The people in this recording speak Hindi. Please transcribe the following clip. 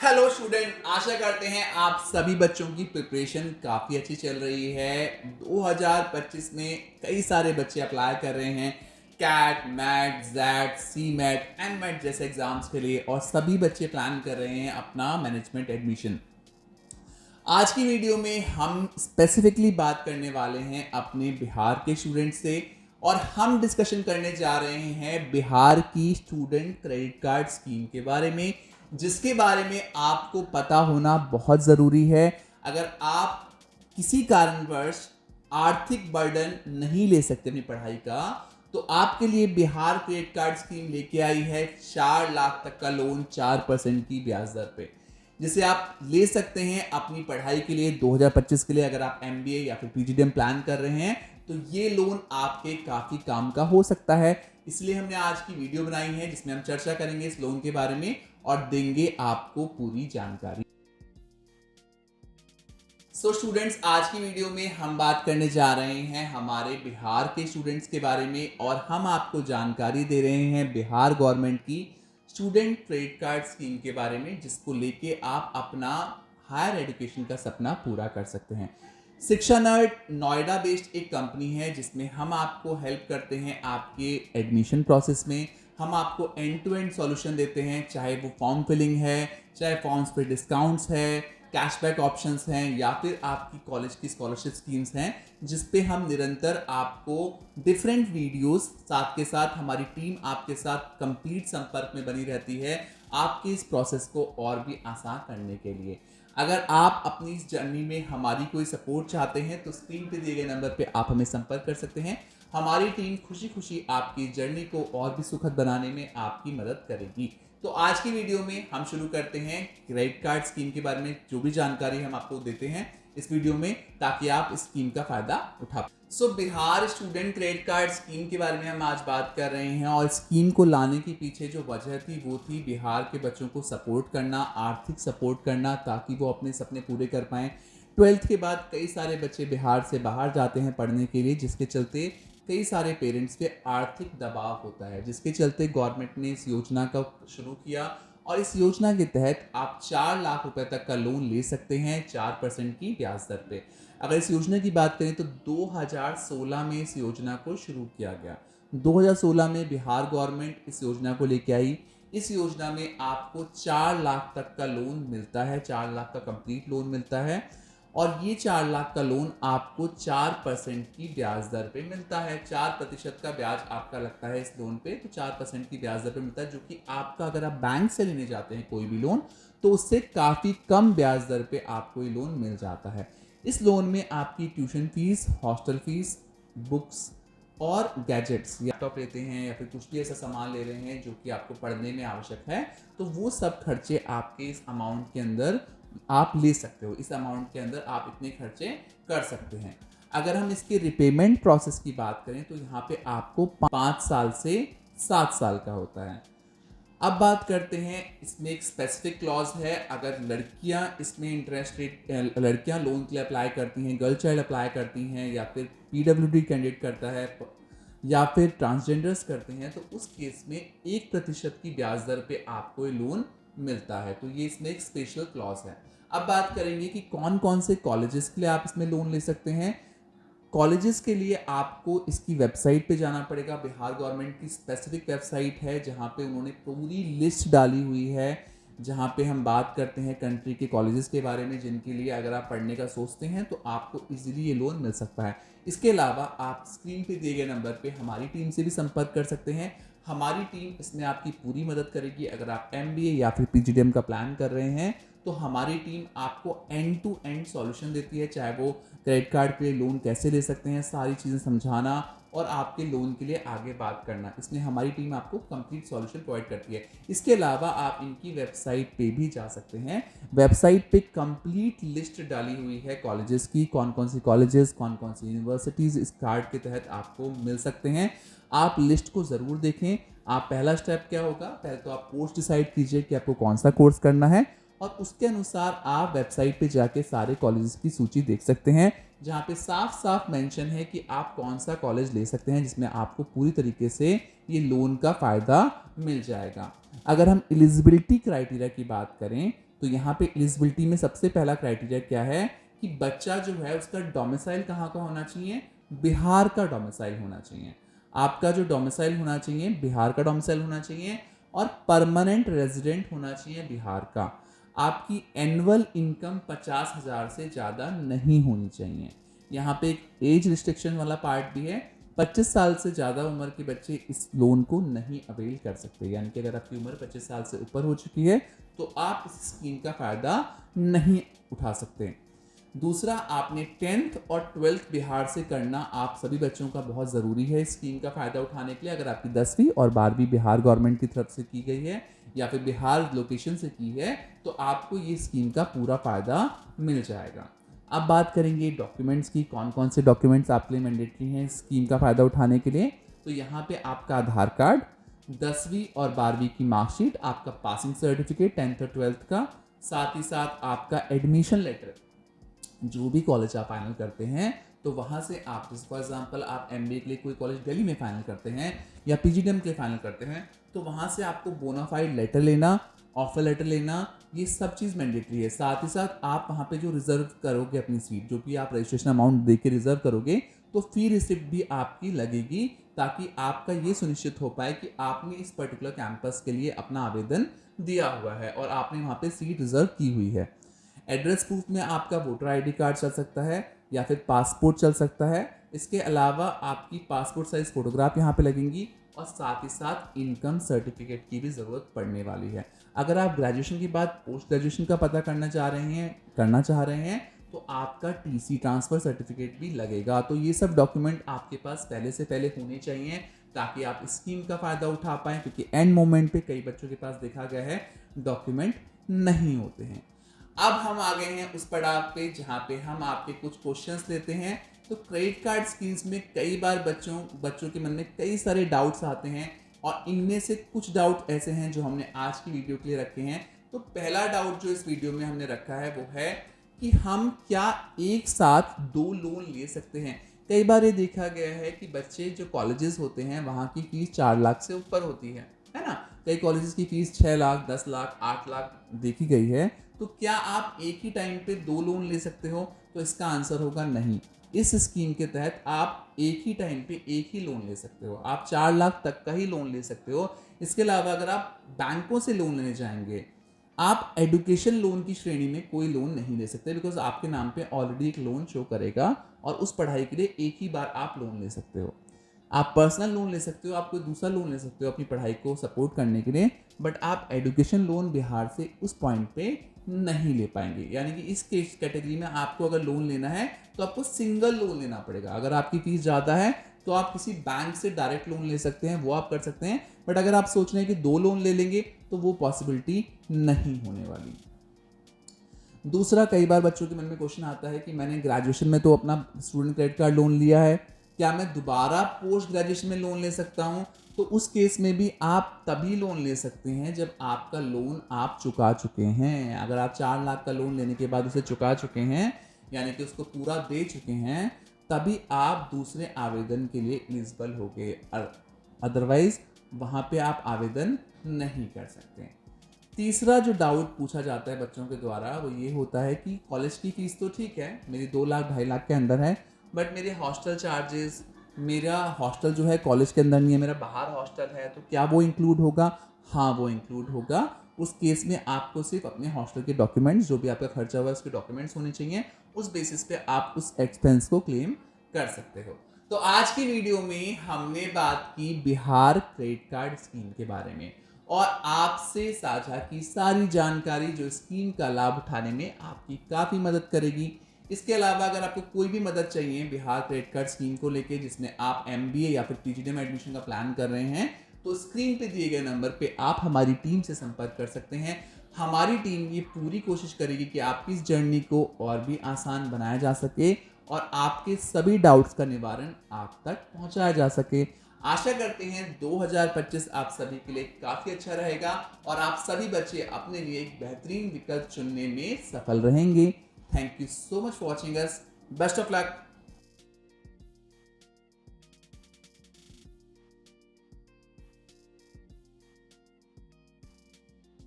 हेलो स्टूडेंट, आशा करते हैं आप सभी बच्चों की प्रिपरेशन काफ़ी अच्छी चल रही है। 2025 में कई सारे बच्चे अप्लाई कर रहे हैं कैट, मैट, जैट, सी मैट, एम मैट जैसे एग्जाम्स के लिए, और सभी बच्चे प्लान कर रहे हैं अपना मैनेजमेंट एडमिशन। आज की वीडियो में हम स्पेसिफिकली बात करने वाले हैं अपने बिहार के स्टूडेंट से, और हम डिस्कशन करने जा रहे हैं बिहार की स्टूडेंट क्रेडिट कार्ड स्कीम के बारे में, जिसके बारे में आपको पता होना बहुत ज़रूरी है। अगर आप किसी कारणवश आर्थिक बर्डन नहीं ले सकते अपनी पढ़ाई का, तो आपके लिए बिहार क्रेडिट कार्ड स्कीम लेके आई है 4 लाख तक का लोन 4% की ब्याज दर पे, जिसे आप ले सकते हैं अपनी पढ़ाई के लिए 2025 के लिए। अगर आप एमबीए या फिर पीजीडीएम प्लान कर रहे हैं तो ये लोन आपके काफ़ी काम का हो सकता है। इसलिए हमने आज की वीडियो बनाई है जिसमें हम चर्चा करेंगे इस लोन के बारे में और देंगे आपको पूरी जानकारी। सो स्टूडेंट्स, आज की वीडियो में हम बात करने जा रहे हैं हमारे बिहार के स्टूडेंट्स के बारे में, और हम आपको जानकारी दे रहे हैं बिहार गवर्नमेंट की स्टूडेंट क्रेडिट कार्ड स्कीम के बारे में, जिसको लेके आप अपना हायर एजुकेशन का सपना पूरा कर सकते हैं। शिक्षा नर्ड नोएडा बेस्ड एक कंपनी है जिसमें हम आपको हेल्प करते हैं आपके एडमिशन प्रोसेस में। हम आपको एंड टू एंड सॉल्यूशन देते हैं, चाहे वो फॉर्म फिलिंग है, चाहे फॉर्म्स पे डिस्काउंट्स है, कैशबैक ऑप्शंस हैं, या फिर आपकी कॉलेज की स्कॉलरशिप स्कीम्स हैं, जिस पे हम निरंतर आपको डिफरेंट वीडियोस, साथ के साथ हमारी टीम आपके साथ कंप्लीट संपर्क में बनी रहती है आपके इस प्रोसेस को और भी आसान करने के लिए। अगर आप अपनी इस जर्नी में हमारी कोई सपोर्ट चाहते हैं तो स्क्रीन पे दिए गए नंबर पे आप हमें संपर्क कर सकते हैं। हमारी टीम खुशी खुशी आपकी जर्नी को और भी सुखद बनाने में आपकी मदद करेगी। तो आज की वीडियो में हम शुरू करते हैं क्रेडिट कार्ड स्कीम के बारे में, जो भी जानकारी हम आपको देते हैं इस वीडियो में, ताकि आप इस स्कीम का फायदा उठा पाए। So Bihar student credit card scheme के बारे में हम आज बात कर रहे हैं, और स्कीम को लाने के पीछे जो वजह थी वो थी बिहार के बच्चों को सपोर्ट करना, आर्थिक सपोर्ट करना, ताकि वो अपने सपने पूरे कर पाएं। 12th के बाद कई सारे बच्चे बिहार से बाहर जाते हैं पढ़ने के लिए, जिसके चलते कई सारे पेरेंट्स पे आर्थिक दबाव होता है, जिसके चलते गवर्नमेंट ने इस योजना का शुरू किया, और इस योजना के तहत आप 4 लाख रुपए तक का लोन ले सकते हैं 4% की ब्याज दर पे। अगर इस योजना की बात करें तो 2016 में इस योजना को शुरू किया गया। 2016 में बिहार गवर्नमेंट इस योजना को लेके आई। इस योजना में आपको 4 लाख तक का लोन मिलता है, 4 लाख का कंप्लीट लोन मिलता है, और ये 4 लाख का लोन आपको 4% की ब्याज दर पे मिलता है। 4% का ब्याज आपका लगता है इस लोन पे, तो 4% की ब्याज दर पे मिलता है, जो कि आपका अगर आप बैंक से लेने जाते हैं कोई भी लोन तो उससे काफ़ी कम ब्याज दर पे आपको ये लोन मिल जाता है। इस लोन में आपकी tuition fees, hostel fees, books और गैजेट्स, लैपटॉप लेते हैं या फिर कुछ भी ऐसा सामान ले रहे हैं जो कि आपको पढ़ने में आवश्यक है, तो वो सब खर्चे आपके इस अमाउंट के अंदर आप ले सकते हो। इस अमाउंट के अंदर आप इतने खर्चे कर सकते हैं। अगर हम इसके रिपेमेंट प्रोसेस की बात करें तो यहाँ पे आपको 5 साल से 7 साल का होता है। अब बात करते हैं, इसमें एक स्पेसिफिक क्लॉज है। अगर लड़कियां इसमें इंटरेस्ट रेट, लड़कियां लोन के लिए अप्लाई करती हैं, गर्ल चाइल्ड अप्लाई करती हैं, या फिर पीडब्ल्यूडी कैंडिडेट करता है, या फिर ट्रांसजेंडर्स करते हैं, तो उस केस में 1% की ब्याज दर पे आपको ये लोन मिलता है। तो ये इसमें एक स्पेशल क्लॉज है। अब बात करेंगे कि कौन कौन से कॉलेजेस के लिए आप इसमें लोन ले सकते हैं। कॉलेजेस के लिए आपको इसकी वेबसाइट पे जाना पड़ेगा। बिहार गवर्नमेंट की स्पेसिफिक वेबसाइट है जहाँ पे उन्होंने पूरी लिस्ट डाली हुई है, जहाँ पे हम बात करते हैं कंट्री के कॉलेजेस के बारे में, जिनके लिए अगर आप पढ़ने का सोचते हैं तो आपको इजीली ये लोन मिल सकता है। इसके अलावा आप स्क्रीन पे दिए गए नंबर पे हमारी टीम से भी संपर्क कर सकते हैं। हमारी टीम इसमें आपकी पूरी मदद करेगी। अगर आप एमबीए या फिर पीजीडीएम का प्लान कर रहे हैं तो हमारी टीम आपको एंड टू एंड सॉल्यूशन देती है, चाहे वो क्रेडिट कार्ड पे लोन कैसे ले सकते हैं, सारी चीज़ें समझाना और आपके लोन के लिए आगे बात करना, इसमें हमारी टीम आपको कंप्लीट सॉल्यूशन प्रोवाइड करती है। इसके अलावा आप इनकी वेबसाइट पे भी जा सकते हैं। वेबसाइट पे कंप्लीट लिस्ट डाली हुई है कॉलेजेस की, कौन कौन सी कॉलेजेस, कौन कौन सी यूनिवर्सिटीज़ इस कार्ड के तहत आपको मिल सकते हैं। आप लिस्ट को ज़रूर देखें। आप पहला स्टेप क्या होगा, पहले तो आप कोर्स डिसाइड कीजिए कि आपको कौन सा कोर्स करना है, और उसके अनुसार आप वेबसाइट पे जाके सारे कॉलेजेस की सूची देख सकते हैं, जहाँ पे साफ साफ मेंशन है कि आप कौन सा कॉलेज ले सकते हैं, जिसमें आपको पूरी तरीके से ये लोन का फ़ायदा मिल जाएगा। अगर हम एलिजिबिलिटी क्राइटेरिया की बात करें तो यहाँ पे एलिजिबिलिटी में सबसे पहला क्राइटेरिया क्या है कि बच्चा जो है उसका डोमिसाइल कहाँ का होना चाहिए, बिहार का डोमिसाइल होना चाहिए। आपका जो डोमिसाइल होना चाहिए बिहार का डोमिसाइल होना चाहिए और परमानेंट रेजिडेंट होना चाहिए बिहार का। आपकी एनुअल इनकम 50,000 से ज़्यादा नहीं होनी चाहिए। यहाँ पे एक एज रिस्ट्रिक्शन वाला पार्ट भी है, 25 साल से ज़्यादा उम्र के बच्चे इस लोन को नहीं अवेल कर सकते, यानी कि अगर आपकी उम्र 25 साल से ऊपर हो चुकी है तो आप इस स्कीम का फ़ायदा नहीं उठा सकते। दूसरा, आपने 10th और 12th बिहार से करना आप सभी बच्चों का बहुत ज़रूरी है इस स्कीम का फ़ायदा उठाने के लिए। अगर आपकी 10वीं और 12वीं बिहार गवर्नमेंट की तरफ से की गई है या फिर बिहार लोकेशन से की है तो आपको ये स्कीम का पूरा फ़ायदा मिल जाएगा। अब बात करेंगे डॉक्यूमेंट्स की, कौन कौन से डॉक्यूमेंट्स आपके लिए मैंडेटरी हैं स्कीम का फ़ायदा उठाने के लिए। तो यहाँ पे आपका आधार कार्ड, 10वीं और 12वीं की मार्कशीट, आपका पासिंग सर्टिफिकेट 10th और 12th का, साथ ही साथ आपका एडमिशन लेटर, जो भी कॉलेज आप फाइनल करते हैं तो वहाँ से आप, जैसे फॉर एग्जांपल आप एमबीए के लिए कोई कॉलेज दिल्ली में फाइनल करते हैं या पीजीडीएम के लिए फाइनल करते हैं तो वहाँ से आपको बोनाफाइड लेटर लेना, ऑफर लेटर लेना, ये सब चीज़ मैंडेटरी है। साथ ही साथ आप वहाँ पे जो रिजर्व करोगे अपनी सीट, जो भी आप रजिस्ट्रेशन अमाउंट दे के रिजर्व करोगे तो फी रिसिप्ट भी आपकी लगेगी, ताकि आपका ये सुनिश्चित हो पाए कि आपने इस पर्टिकुलर कैंपस के लिए अपना आवेदन दिया हुआ है और आपने वहाँ पे सीट रिजर्व की हुई है। एड्रेस प्रूफ में आपका वोटर आईडी कार्ड चल सकता है या फिर पासपोर्ट चल सकता है। इसके अलावा आपकी पासपोर्ट साइज फोटोग्राफ यहाँ पे लगेंगी और साथ ही साथ इनकम सर्टिफिकेट की भी ज़रूरत पड़ने वाली है। अगर आप ग्रेजुएशन के बाद पोस्ट ग्रेजुएशन का पता करना चाह रहे हैं तो आपका टीसी ट्रांसफ़र सर्टिफिकेट भी लगेगा। तो ये सब डॉक्यूमेंट आपके पास पहले से पहले होने चाहिए ताकि आप इस स्कीम का फ़ायदा उठा पाएँ, क्योंकि एंड मोमेंट पे कई बच्चों के पास देखा गया है डॉक्यूमेंट नहीं होते हैं। अब हम आ गए हैं उस पड़ाव पे जहाँ पे हम आपके कुछ क्वेश्चंस लेते हैं। तो क्रेडिट कार्ड स्कीम्स में कई बार बच्चों के मन में कई सारे डाउट्स आते हैं और इनमें से कुछ डाउट ऐसे हैं जो हमने आज की वीडियो के लिए रखे हैं। तो पहला डाउट जो इस वीडियो में हमने रखा है वो है कि हम क्या एक साथ 2 लोन ले सकते हैं। कई बार ये देखा गया है कि बच्चे जो कॉलेजेस होते हैं वहाँ की फीस 4 लाख से ऊपर होती है ना। कई कॉलेजेस की फीस 6 लाख, 10 लाख, 8 लाख देखी गई है। तो क्या आप एक ही टाइम पे 2 लोन ले सकते हो? तो इसका आंसर होगा नहीं। इस स्कीम के तहत आप एक ही टाइम पे एक ही लोन ले सकते हो। आप 4 लाख तक का ही लोन ले सकते हो। इसके अलावा अगर आप बैंकों से लोन लेने जाएंगे, आप एजुकेशन लोन की श्रेणी में कोई लोन नहीं ले सकते, बिकॉज आपके नाम पे ऑलरेडी एक लोन शो करेगा और उस पढ़ाई के लिए एक ही बार आप लोन ले सकते हो। आप पर्सनल लोन ले सकते हो, आप कोई दूसरा लोन ले सकते हो अपनी पढ़ाई को सपोर्ट करने के लिए, बट आप एजुकेशन लोन बिहार से उस पॉइंट पे नहीं ले पाएंगे। यानी कि इस कैटेगरी में आपको अगर लोन लेना है तो आपको सिंगल लोन लेना पड़ेगा। अगर आपकी फीस ज़्यादा है तो आप किसी बैंक से डायरेक्ट लोन ले सकते हैं, वो आप कर सकते हैं, बट अगर आप सोच रहे हैं कि 2 लोन ले लेंगे तो वो पॉसिबिलिटी नहीं होने वाली। दूसरा, कई बार बच्चों के मन में क्वेश्चन आता है कि मैंने ग्रेजुएशन में तो अपना स्टूडेंट क्रेडिट कार्ड लोन लिया है, क्या मैं दोबारा पोस्ट ग्रेजुएशन में लोन ले सकता हूँ? तो उस केस में भी आप तभी लोन ले सकते हैं जब आपका लोन आप चुका चुके हैं। अगर आप 4 लाख का लोन लेने के बाद उसे चुका चुके हैं, यानी कि उसको पूरा दे चुके हैं, तभी आप दूसरे आवेदन के लिए एलिजिबल हो गए। अदरवाइज वहाँ पे आप आवेदन नहीं कर सकते। तीसरा जो डाउट पूछा जाता है बच्चों के द्वारा वो ये होता है कि कॉलेज की फीस तो ठीक है, मेरी 2 लाख 2.5 लाख के अंदर है, बट मेरे हॉस्टल चार्जेस, मेरा हॉस्टल जो है कॉलेज के अंदर नहीं है, मेरा बाहर हॉस्टल है, तो क्या वो इंक्लूड होगा? हाँ, वो इंक्लूड होगा। उस केस में आपको सिर्फ अपने हॉस्टल के डॉक्यूमेंट्स, जो भी आपका खर्चा हुआ है उसके डॉक्यूमेंट्स होने चाहिए, उस बेसिस पे आप उस एक्सपेंस को क्लेम कर सकते हो। तो आज की वीडियो में हमने बात की बिहार क्रेडिट कार्ड स्कीम के बारे में और आपसे साझा की सारी जानकारी जो स्कीम का लाभ उठाने में आपकी काफ़ी मदद करेगी। इसके अलावा अगर आपको कोई भी मदद चाहिए बिहार क्रेडिट कार्ड स्कीम को लेके, जिसमें आप एमबीए या फिर पीजीडीएम एडमिशन का प्लान कर रहे हैं, तो स्क्रीन पे दिए गए नंबर पे आप हमारी टीम से संपर्क कर सकते हैं। हमारी टीम ये पूरी कोशिश करेगी कि आपकी इस जर्नी को और भी आसान बनाया जा सके और आपके सभी डाउट्स का निवारण आप तक पहुंचाया जा सके। आशा करते हैं 2025 आप सभी के लिए काफ़ी अच्छा रहेगा और आप सभी बच्चे अपने लिए एक बेहतरीन विकल्प चुनने में सफल रहेंगे। Thank you so much for watching us. Best of luck.